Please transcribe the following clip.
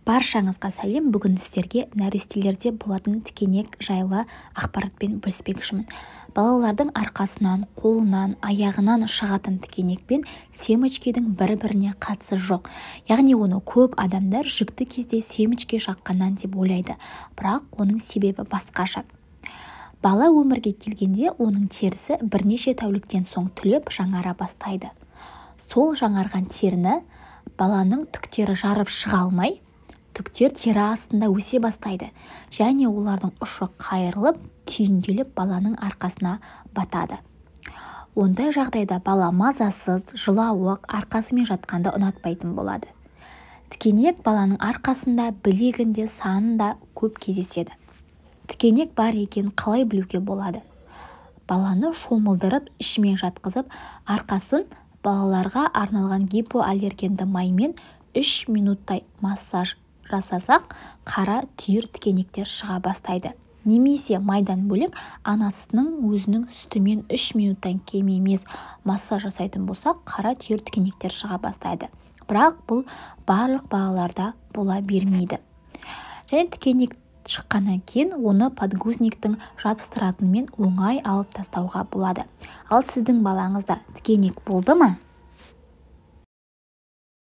Баршаңызға сәлем. Бүгін сіздерге нәрестелерде болатын тікенек жайлы ақпаратпен бөліспекшімін. Балалардың арқасынан, қолынан, аяғынан шығатын тікенекпен семечкенің бір-біріне қатысы жоқ. Яғни оны көп адамдар жүкті кезде семечке жаққаннан деп ойлайды. Бірақ оның себебі басқаша. Бала өмірге келгенде оның терісі бірнеше тәуліктен соң түлеп жаңара бастайды. Сол жаңарған теріні баланың түктері жарып шыға алмай, түктер тері астында өсе бастайды және олардың ұшы қайырылып, түйінделіп баланың арқасына батады. Ондай жағдайда бала мазасыз, жылауық, арқасымен жатқанды ұнатпайтын болады. Тікенек баланың арқасында, білегінде, санында көп кездеседі. Тікенек бар екен қалай білуге болады? Баланы шомылдырып, ішімен жатқызып, арқасын балаларға арналған гипоаллергенді маймен 3 минуттай массаж жасасақ, қара түйір тікенектер шыға бастайды. Немесе майдан бөлек анасының өзінің сүтімен 3 минуттан кем емес массаж жасайтын болсақ, қара түйір тікенектер шыға бастайды. Бірақ бұл барлық балаларда бола бермейді. Және тікенек шыққаннан кейін оны подгузниктің жабыстыратынымен оңай алып тастауға болады. Ал сіздің балаңызда тікенек болды ма?